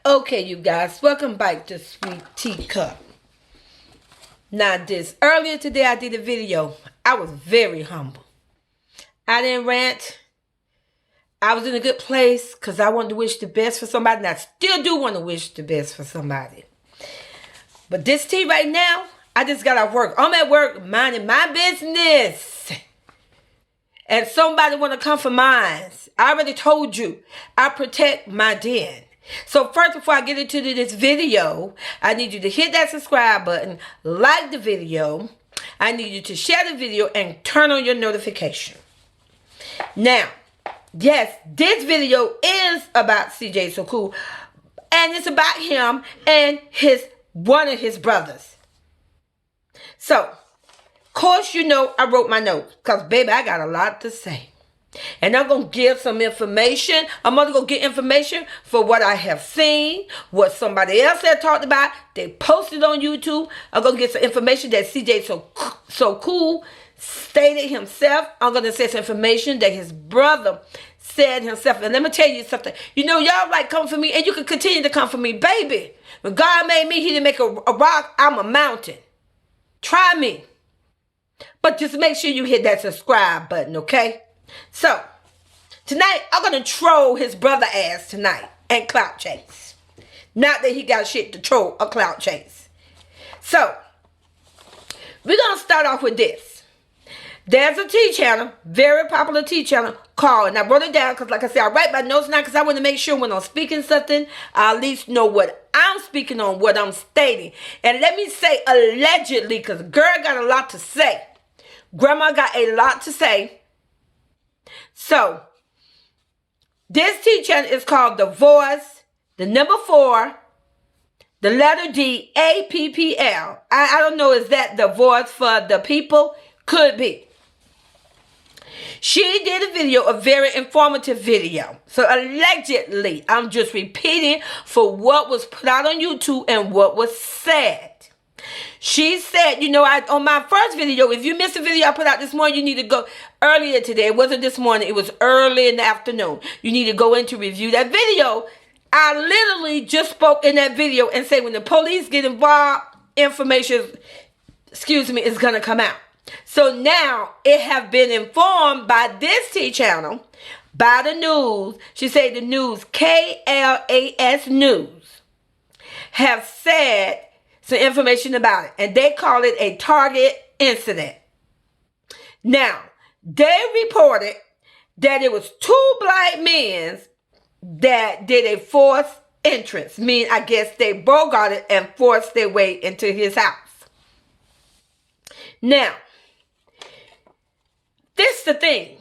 Okay, you guys, welcome back to Sweet Teacup. Now, earlier today I did a video. I was very humble. I didn't rant. I was in a good place because I wanted to wish the best for somebody, and I still do want to wish the best for somebody. But this tea right now, I just got off work. I'm at work minding my business. And somebody want to come for mine. I already told you, I protect my den. So first, before I get into this video, I need you to hit that subscribe button, like the video. I need you to share the video and turn on your notification. Now, yes, this video is about CJ So Cool, and it's about him and one of his brothers. So, of course, you know I wrote my notes because, baby, I got a lot to say. And I'm going to give some information. I'm going to go get information for what I have seen, what somebody else had talked about. They posted on YouTube. I'm going to get some information that CJ So Cool stated himself. I'm going to say some information that his brother said himself. And let me tell you something. You know, y'all like come for me, and you can continue to come for me. Baby, when God made me, he didn't make a rock. I'm a mountain. Try me. But just make sure you hit that subscribe button, okay? So, tonight, I'm going to troll his brother ass tonight and clout chase. Not that he got shit to troll or clout chase. So, we're going to start off with this. There's a T channel, very popular T channel called, and I wrote it down because, like I said, I write my notes now because I want to make sure when I'm speaking something, I at least know what I'm speaking on, what I'm stating. And let me say allegedly, because girl got a lot to say. Grandma got a lot to say. So, this T channel is called The Voice, the number 4, the letter D, APPL. I don't know, is that the voice for the people? Could be. She did a video, a very informative video. So, allegedly, I'm just repeating for what was put out on YouTube and what was said. She said, you know, on my first video, if you missed the video I put out this morning, you need to go earlier today. It wasn't this morning. It was early in the afternoon. You need to go in to review that video. I literally just spoke in that video and say when the police get involved, information, is going to come out. So now it have been informed by this T channel, by the news. She said the news, KLAS News, have said some information about it, and they call it a target incident. Now, they reported that it was 2 black men that did a forced entrance. I guess they bogarted and forced their way into his house. Now, this is the thing.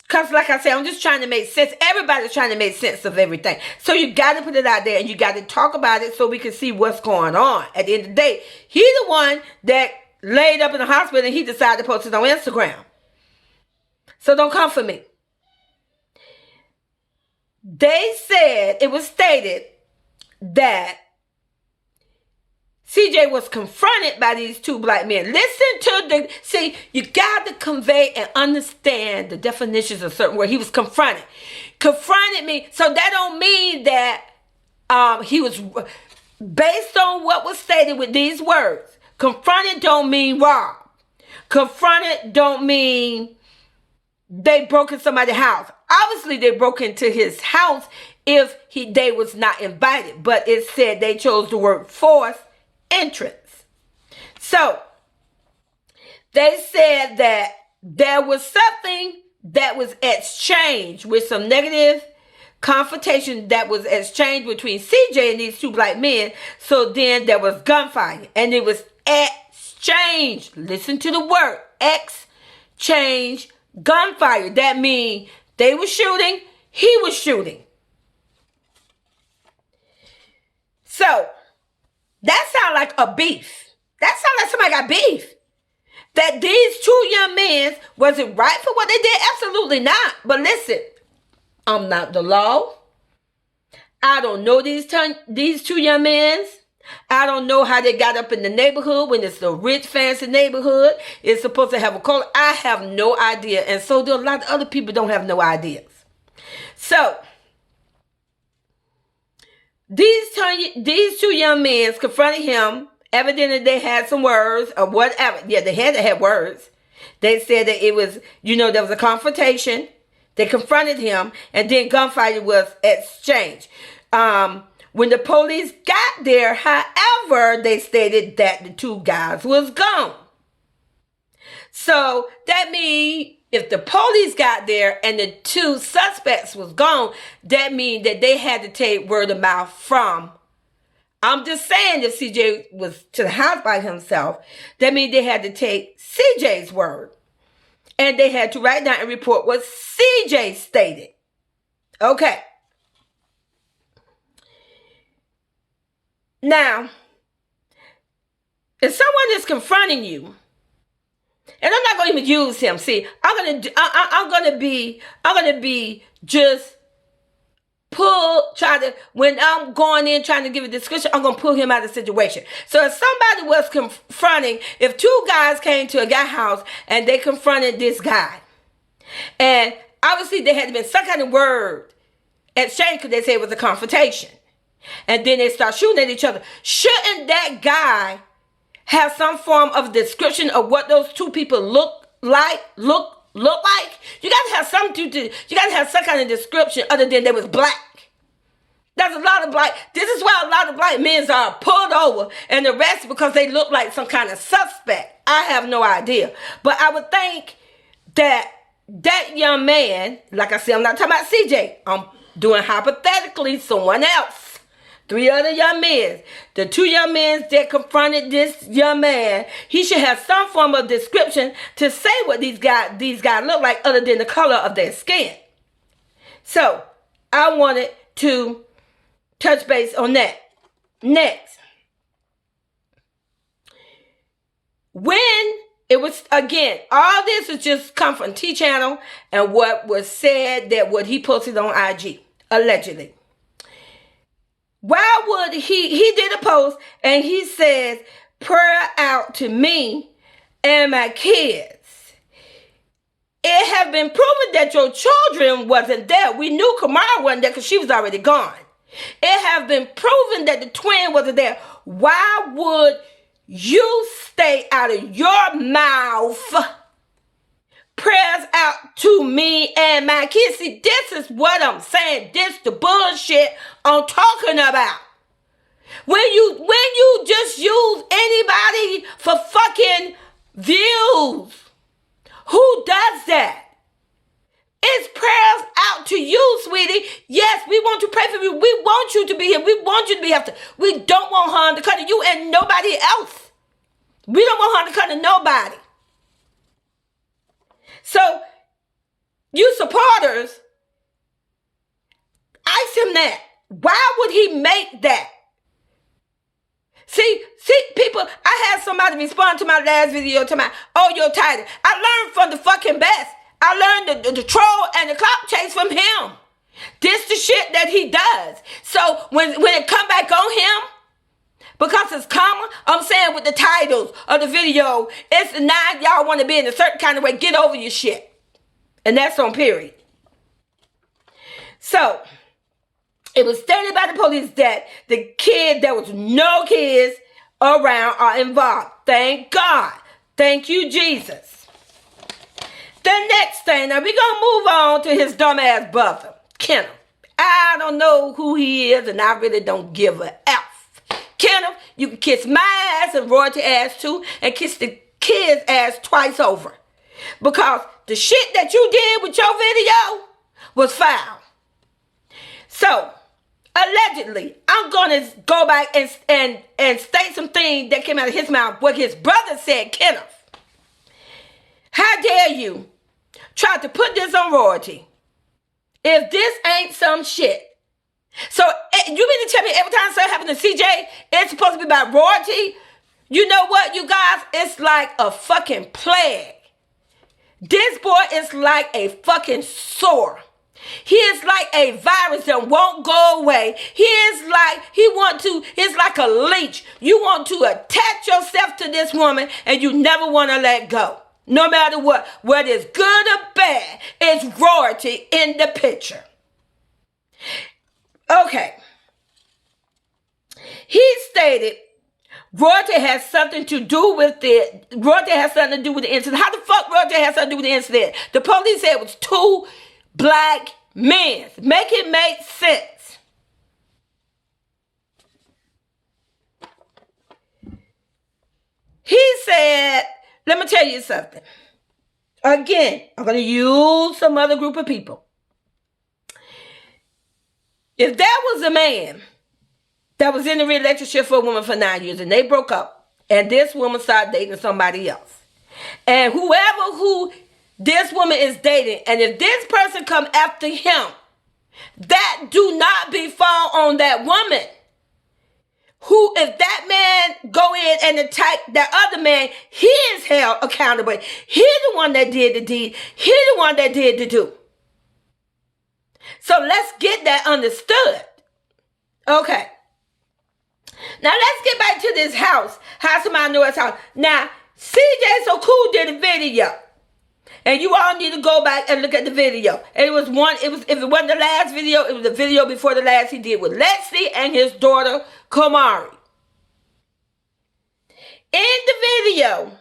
Because like I said, I'm just trying to make sense. Everybody's trying to make sense of everything. So you got to put it out there and you got to talk about it so we can see what's going on. At the end of the day, he's the one that laid up in the hospital and he decided to post it on Instagram. So don't come for me. They said, it was stated that CJ was confronted by these 2 black men. See, you got to convey and understand the definitions of certain words. He was confronted. Confronted me. So that don't mean that he was, based on what was stated with these words. Confronted don't mean robbed. Confronted don't mean they broke in somebody's house. Obviously, they broke into his house if they was not invited. But it said they chose the word force. Entrance. So they said that there was something that was exchanged with some negative confrontation that was exchanged between CJ and these 2 black men. So then there was gunfire and it was exchanged. Listen to the word exchange, gunfire. That means they were shooting, he was shooting. So that sounds like a beef. That sounds like somebody got beef. That these 2 young men, was it right for what they did? Absolutely not. But listen, I'm not the law. I don't know these 2 young men. I don't know how they got up in the neighborhood when it's a rich, fancy neighborhood. It's supposed to have a color. I have no idea. And so do a lot of other people don't have no ideas. So, these two young men confronted him. Evidently, they had some words or whatever. Yeah, they had to have words. They said that it was, there was a confrontation. They confronted him, and then gunfighting was exchanged. When the police got there, however, they stated that the two guys was gone. So that means if the police got there and the two suspects was gone, that means that they had to take word of mouth from. I'm just saying, if CJ was to the house by himself, that means they had to take CJ's word. And they had to write down and report what CJ stated. Okay. Now, if someone is confronting you, and I'm not going to even use him. See, I'm gonna be just when I'm going in trying to give a description, I'm gonna pull him out of the situation. So if somebody was confronting, if two guys came to a guy house and they confronted this guy, and obviously there had been some kind of word exchange because they say it was a confrontation, and then they start shooting at each other, shouldn't that guy have some form of description of what those two people look like? You gotta have something you gotta have some kind of description other than they was black. There's a lot of this is why a lot of black men are pulled over and arrested because they look like some kind of suspect. I have no idea. But I would think that young man, like I said, I'm not talking about CJ. I'm doing hypothetically someone else. 3 other young men. The 2 young men that confronted this young man, he should have some form of description to say what these guys look like other than the color of their skin. So, I wanted to touch base on that. Next. When it was, again, all this is just come from T-Channel and what was said that what he posted on IG, allegedly. Why would he did a post and he says, prayer out to me and my kids. It have been proven that your children wasn't there. We knew Kamara wasn't there because she was already gone. It have been proven that the twin wasn't there. Why would you stay out of your mouth? Prayers out to me and my kids. See, this is what I'm saying. This the bullshit I'm talking about. When you just use anybody for fucking views. Who does that? It's prayers out to you, sweetie. Yes, we want to pray for you. We want you to be here. We want you to be after. We don't want harm to come to you and nobody else. We don't want harm to come to nobody. So, you supporters, ask him that. Why would he make that? See, people, I had somebody respond to my last video to my, oh, you're tired. I learned from the fucking best. I learned the troll and the clock chase from him. This the shit that he does. So, when it come back on him, because it's common, I'm saying with the titles of the video, it's now y'all want to be in a certain kind of way. Get over your shit. And that's on period. So, it was stated by the police that there was no kids around or involved. Thank God. Thank you, Jesus. The next thing, now we're going to move on to his dumbass brother, Kenneth. I don't know who he is, and I really don't give a F. Kenneth, you can kiss my ass and royalty ass too, and kiss the kid's ass twice over. Because the shit that you did with your video was foul. So, allegedly, I'm going to go back and state some things that came out of his mouth, what his brother said, Kenneth. How dare you try to put this on royalty if this ain't some shit? So, you mean to tell me every time something happens to CJ, it's supposed to be about royalty? You know what, you guys? It's like a fucking plague. This boy is like a fucking sore. He is like a virus that won't go away. It's like a leech. You want to attach yourself to this woman and you never want to let go. No matter what, whether it's good or bad, it's royalty in the picture. Okay. He stated royalty has something to do with it. Royalty has something to do with the incident. How the fuck royalty has something to do with the incident? The police said it was 2 black men. Make it make sense. He said, let me tell you something. Again, I'm going to use some other group of people. If there was a man that was in a relationship for a woman for 9 years and they broke up and this woman started dating somebody else, and who this woman is dating, and if this person come after him, that do not befall on that woman. Who, if that man go in and attack that other man, he is held accountable. He the one that did the deed. He the one that did the do. So let's get that understood. Okay. Now let's get back to this house. How somebody know it's house. Now, CJ So Cool did a video. And you all need to go back and look at the video. And it was one, if it wasn't the last video, it was the video before the last he did with Lexi and his daughter, Kamari. In the video,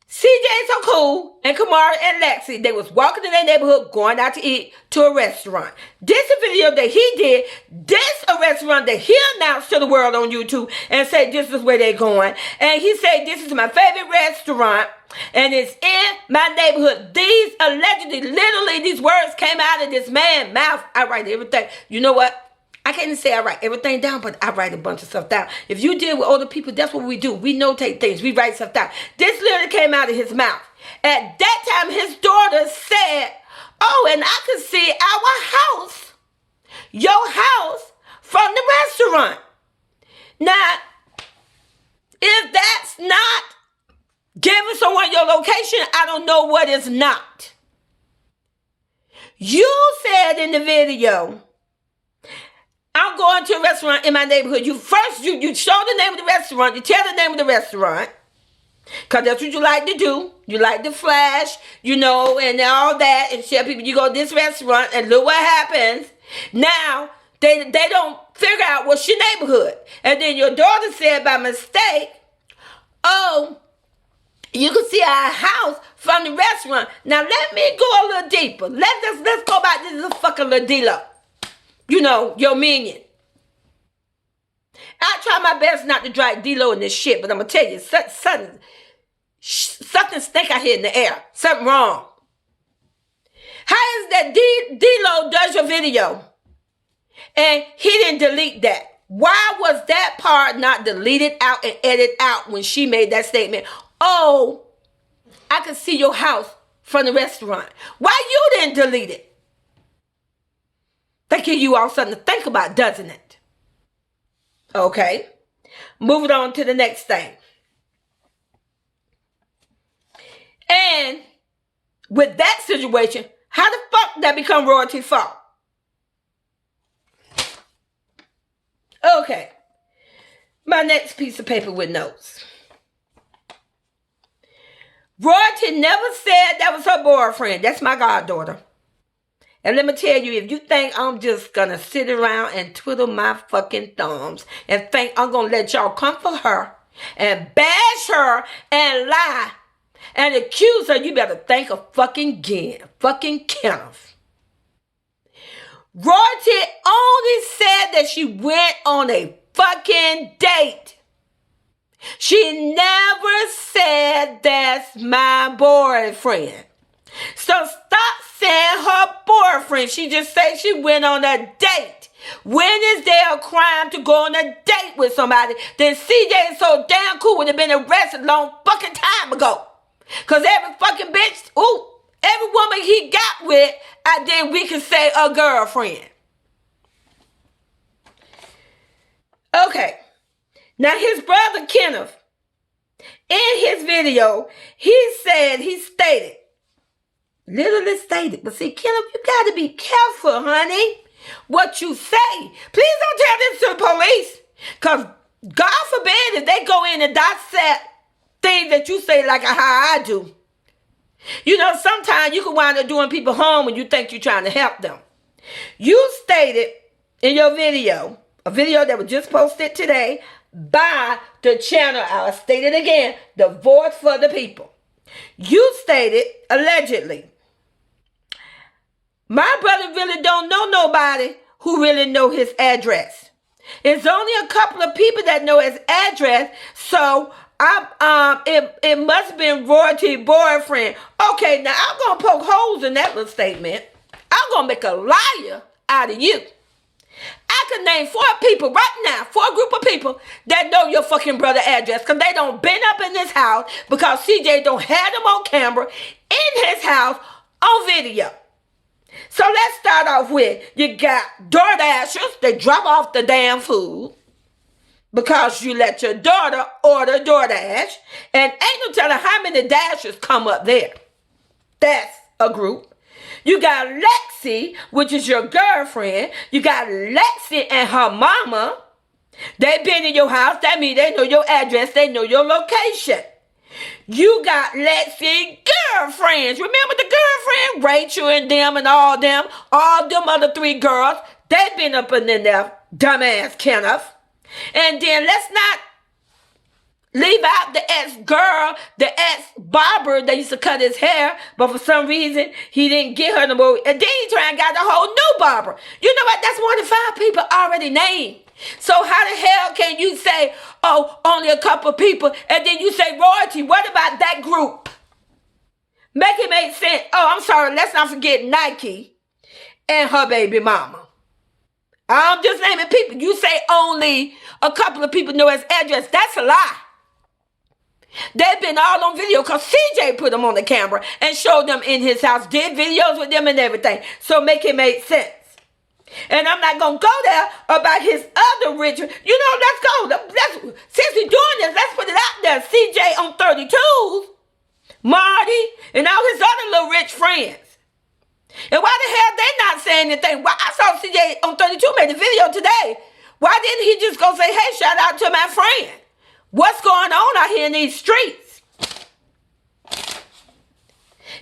CJ So Cool and Kamari and Lexi, they was walking in their neighborhood going out to eat to a restaurant. This is a video that he did. This a restaurant that he announced to the world on YouTube and said this is where they're going. And he said this is my favorite restaurant and it's in my neighborhood. These allegedly, literally, these words came out of this man's mouth. I write everything. You know what? I can't even say I write everything down, but I write a bunch of stuff down. If you deal with older people, that's what we do. We notate things. We write stuff down. This literally came out of his mouth. At that time, his daughter said, oh, and I could see our house, your house, from the restaurant. Now, if that's not giving someone your location, I don't know what is not. You said in the video, I'm going to a restaurant in my neighborhood. You show the name of the restaurant. You tell the name of the restaurant. Because that's what you like to do. You like to flash, and all that. And tell people you go to this restaurant and look what happens. Now, they don't figure out what's your neighborhood. And then your daughter said by mistake, oh, you can see our house from the restaurant. Now, let me go a little deeper. Let's go back to this fucking little D-Lo. Your minion. I try my best not to drag D-Lo in this shit, but I'm going to tell you, something stink out here in the air. Something wrong. How is that D-Lo does your video and he didn't delete that? Why was that part not deleted out and edited out when she made that statement? Oh, I can see your house from the restaurant. Why you didn't delete it? That give you all something to think about, doesn't it? Okay. Moving on to the next thing. And with that situation, how the fuck that become royalty's fault? Okay. My next piece of paper with notes. Royalty never said that was her boyfriend. That's my goddaughter. And let me tell you, if you think I'm just going to sit around and twiddle my fucking thumbs and think I'm going to let y'all come for her and bash her and lie and accuse her, you better think of fucking Kenneth. Royalty only said that she went on a fucking date. She never said that's my boyfriend. So stop saying her boyfriend. She just said she went on a date. When is there a crime to go on a date with somebody? Then CJ is so damn cool would have been arrested long fucking time ago. Because every fucking bitch, every woman he got with, then we can say a girlfriend. Okay. Now his brother Kenneth, in his video, he stated, literally stated, but see, Kenneth, you got to be careful, honey, what you say. Please don't tell this to the police, because God forbid if they go in and dissect things that you say like how I do. Sometimes you can wind up doing people harm when you think you're trying to help them. You stated in your video, a video that was just posted today by the channel, I'll state it again, the Voice for the People. You stated, allegedly, my brother really don't know nobody who really know his address. It's only a couple of people that know his address, so it must have been Royalty boyfriend. Okay, now I'm gonna poke holes in that little statement. I'm gonna make a liar out of you. I could name 4 people right now, 4 group of people that know your fucking brother address, because they don't been up in this house because CJ don't have them on camera in his house on video. So let's start off with, you got DoorDashers. They drop off the damn food because you let your daughter order DoorDash, and ain't no telling how many dashers come up there. That's a group. You got Lexi, which is your girlfriend. You got Lexi and her mama. They been in your house. That means they know your address. They know your location. You got Lexi girlfriends. Remember the girlfriend? Rachel and them and all them other 3 girls. They been up in there, dumbass Kenneth. And then let's not leave out the ex-girl, the ex-barber that used to cut his hair, but for some reason, he didn't get her no more. And then he turned and got a whole new barber. You know what? That's more than 5 people already named. So how the hell can you say, oh, only a couple people, and then you say Royalty? What about that group? Make it make sense. Oh, I'm sorry. Let's not forget Nike and her baby mama. I'm just naming people. You say only a couple of people know his address. That's a lie. They've been all on video because CJ put them on the camera and showed them in his house, did videos with them and everything. So make it make sense. And I'm not going to go there about his other rich. You know, let's go. Since we're doing this, let's put it out there. CJ on 32s, Marty, and all his other little rich friends. And why the hell they not saying anything? Why I saw CJ on 32 made a video today. Why didn't he just go say, hey, shout out to my friend? What's going on out here in these streets?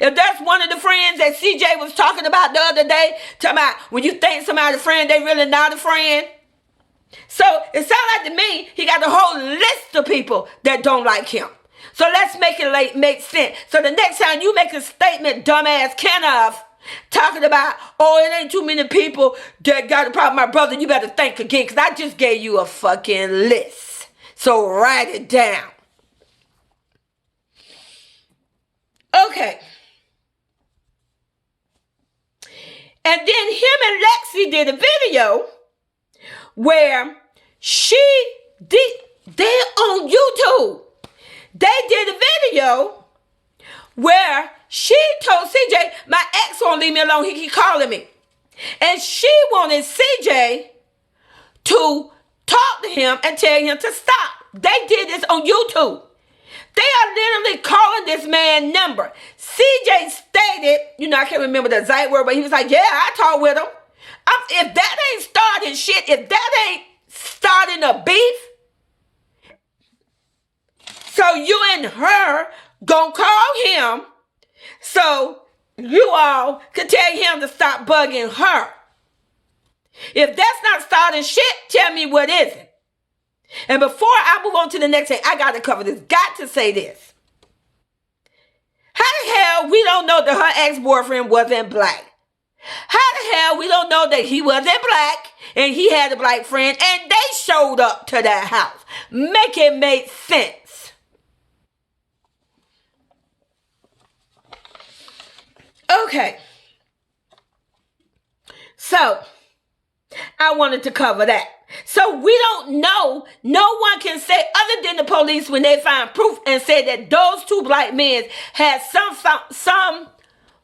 If that's one of the friends that CJ was talking about the other day, talking about when you think somebody's a friend, they really not a friend. So it sounds like to me, he got a whole list of people that don't like him. So let's make it make sense. So the next time you make a statement, dumbass Kenneth, talking about, oh, it ain't too many people that got a problem with my brother, you better think again, because I just gave you a fucking list. So write it down. Okay. And then him and Lexi did a video where they're on YouTube. They did a video where she told CJ, my ex won't leave me alone. He keep calling me. And she wanted CJ to talk to him and tell him to stop. They did this on YouTube. They are literally calling this man number. CJ stated, I can't remember the exact word, but he was like, yeah, I talked with him. If that ain't starting shit, if that ain't starting a beef, so you and her gonna call him so you all can tell him to stop bugging her. If that's not starting shit, tell me what is it. And before I move on to the next thing, I got to cover this. Got to say this. How the hell we don't know that her ex-boyfriend wasn't black? How the hell we don't know that he wasn't black and he had a black friend and they showed up to that house? Make it make sense. Okay. So, I wanted to cover that. So we don't know, no one can say other than the police when they find proof and say that those 2 black men had some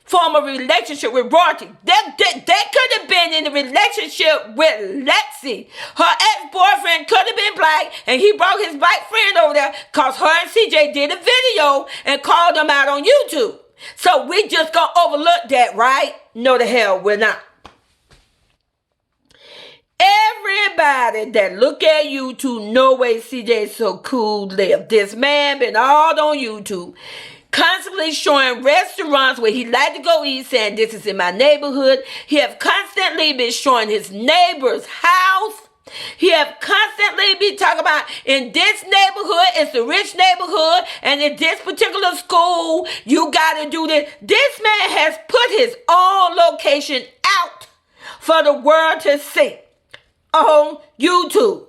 form of relationship with Royalty. They could have been in a relationship with Lexi. Her ex-boyfriend could have been black and he brought his black friend over there because her and CJ did a video and called them out on YouTube. So we just gonna overlook that, right? No, the hell we're not. Everybody that look at YouTube, no way CJ so cool live. This man been all on YouTube. constantly showing restaurants where he liked to go eat, saying this is in my neighborhood. He have constantly been showing his neighbor's house. He have constantly been talking about in this neighborhood, it's the rich neighborhood, and in this particular school, you got to do this. This man has put his own location out for the world to see on YouTube.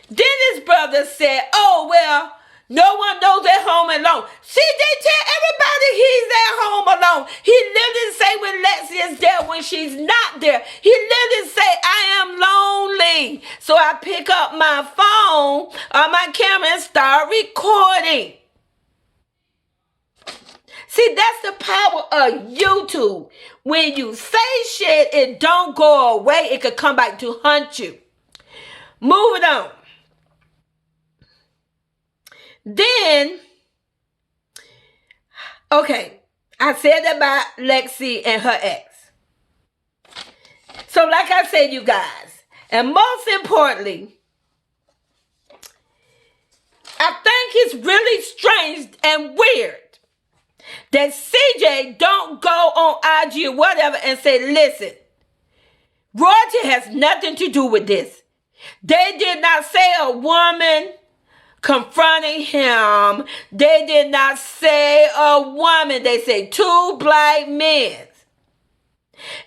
Then his brother said, oh, well, no one knows at home alone. See, they tell everybody he's at home alone. He literally say when Lexi is there, when she's not there. He literally say, I am lonely. So I pick up my phone or my camera and start recording. See, that's the power of YouTube. When you say shit, it don't go away. It could come back to haunt you. Moving on. Then, okay, I said about Lexi and her ex. So like I said, you guys, and most importantly, I think it's really strange and weird that CJ don't go on IG or whatever and say, listen, royalty has nothing to do with this. They did not say a woman confronting him. They did not say a woman. They say two black men.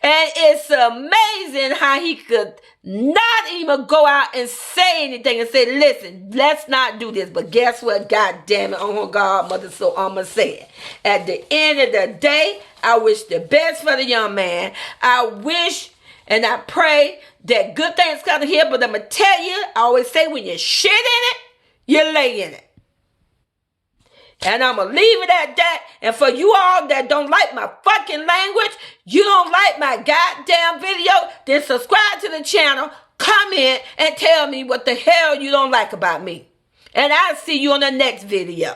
And it's amazing how he could not even go out and say anything and say, listen, let's not do this. But guess what? God damn it. Oh, God, mother, so I'm going to say it. At the end of the day, I wish the best for the young man. I wish and I pray that good things come to him. But I'm going to tell you, I always say when you shit in it, you lay in it. And I'm going to leave it at that. And for you all that don't like my fucking language, you don't like my goddamn video, then subscribe to the channel, comment, and tell me what the hell you don't like about me. And I'll see you on the next video.